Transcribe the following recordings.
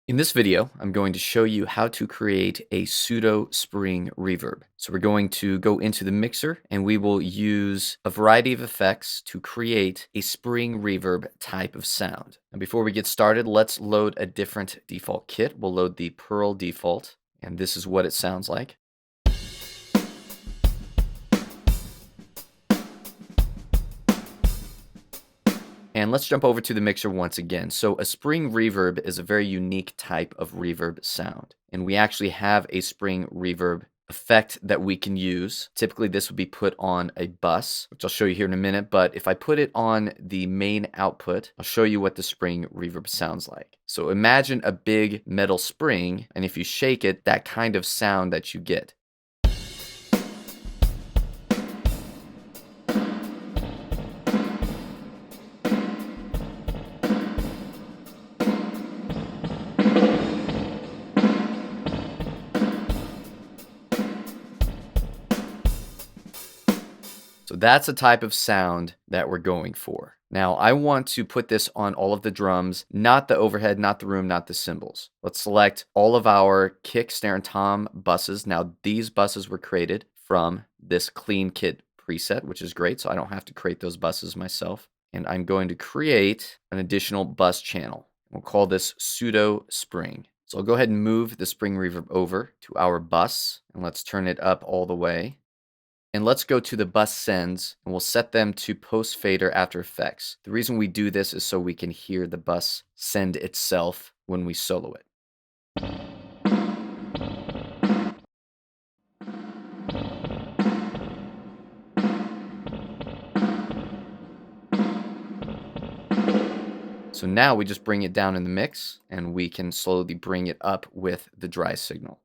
In this video, I'm going to show you how to create a pseudo spring reverb. So we're going to go into the mixer and we will use a variety of effects to create a spring reverb type of sound. And before we get started, let's load a different default kit. We'll load the Pearl default, and this is what it sounds like. And let's jump over to the mixer once again. So a spring reverb is a very unique type of reverb sound. And we actually have a spring reverb effect that we can use. Typically this would be put on a bus, which I'll show you here in a minute. But if I put it on the main output, I'll show you what the spring reverb sounds like. So imagine a big metal spring, and if you shake it, that kind of sound that you get. So that's the type of sound that we're going for. Now I want to put this on all of the drums, not the overhead, not the room, not the cymbals. Let's select all of our kick, snare, and tom buses. Now these buses were created from this clean kit preset, which is great, so I don't have to create those buses myself. And I'm going to create an additional bus channel. We'll call this pseudo spring. So I'll go ahead and move the spring reverb over to our bus, and let's turn it up all the way. And let's go to the bus sends, and we'll set them to post fader After Effects. The reason we do this is so we can hear the bus send itself when we solo it. So now we just bring it down in the mix, and we can slowly bring it up with the dry signal.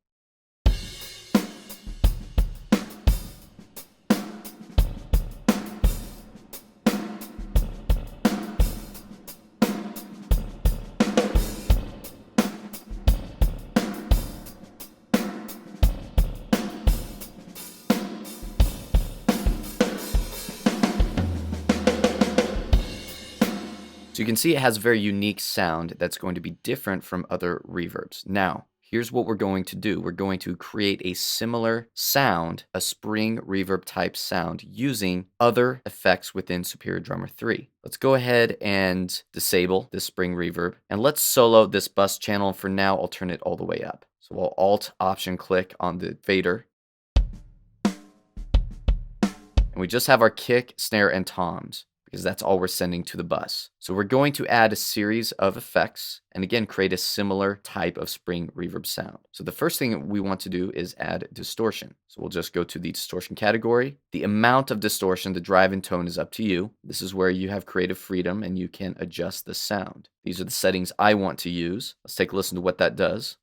So you can see it has a very unique sound that's going to be different from other reverbs. Now, here's what we're going to do. We're going to create a similar sound, a spring reverb type sound, using other effects within Superior Drummer 3. Let's go ahead and disable this spring reverb, and let's solo this bus channel. For now, I'll turn it all the way up. So we'll Alt-Option click on the fader. And we just have our kick, snare, and toms, because that's all we're sending to the bus. So we're going to add a series of effects and again create a similar type of spring reverb sound. So the first thing we want to do is add distortion. So we'll just go to the distortion category. The amount of distortion, the drive and tone, is up to you. This is where you have creative freedom and you can adjust the sound. These are the settings I want to use. Let's take a listen to what that does.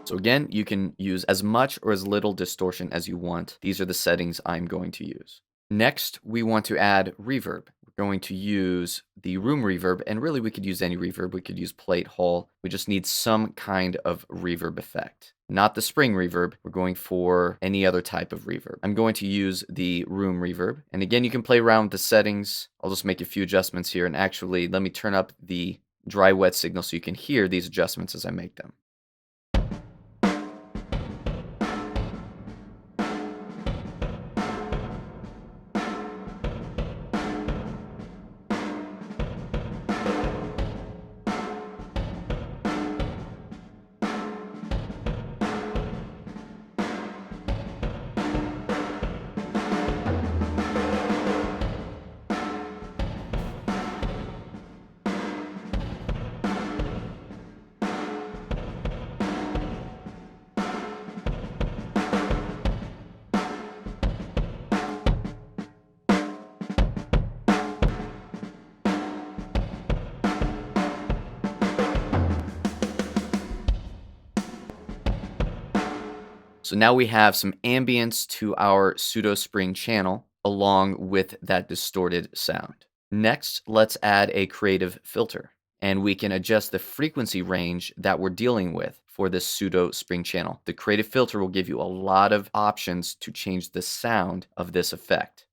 So again, you can use as much or as little distortion as you want. These are the settings I'm going to use. Next, we want to add reverb. We're going to use the room reverb, and really we could use any reverb. We could use plate, hall. We just need some kind of reverb effect. Not the spring reverb. We're going for any other type of reverb. I'm going to use the room reverb. And again, you can play around with the settings. I'll just make a few adjustments here. And actually, let me turn up the dry wet signal so you can hear these adjustments as I make them. So now we have some ambience to our pseudo spring channel along with that distorted sound. Next, let's add a creative filter, and we can adjust the frequency range that we're dealing with for this pseudo spring channel. The creative filter will give you a lot of options to change the sound of this effect.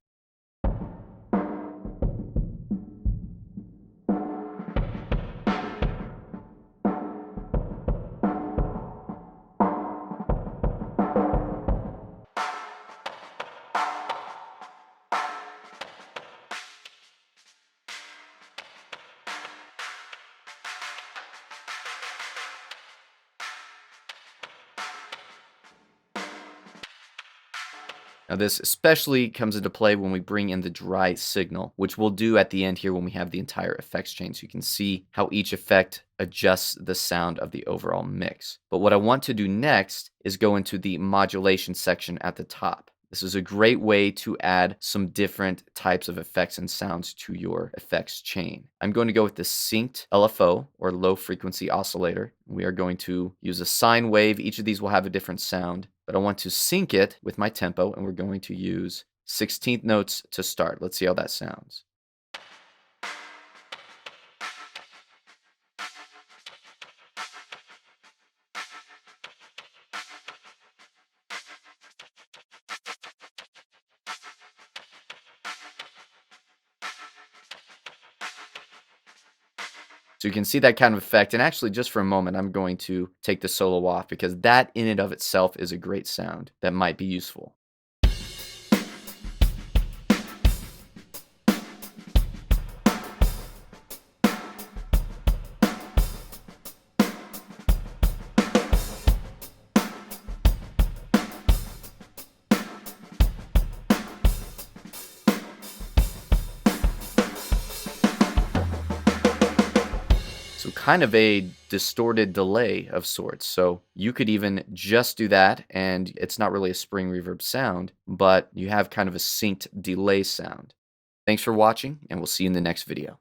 Now, this especially comes into play when we bring in the dry signal, which we'll do at the end here when we have the entire effects chain. So you can see how each effect adjusts the sound of the overall mix. But what I want to do next is go into the modulation section at the top. This is a great way to add some different types of effects and sounds to your effects chain. I'm going to go with the synced LFO, or low frequency oscillator. We are going to use a sine wave. Each of these will have a different sound, but I want to sync it with my tempo, and we're going to use 16th notes to start. Let's see how that sounds. So you can see that kind of effect. And actually, just for a moment, I'm going to take the solo off because that in and of itself is a great sound that might be useful. So kind of a distorted delay of sorts. So you could even just do that, and it's not really a spring reverb sound, but you have kind of a synced delay sound. Thanks for watching, and we'll see you in the next video.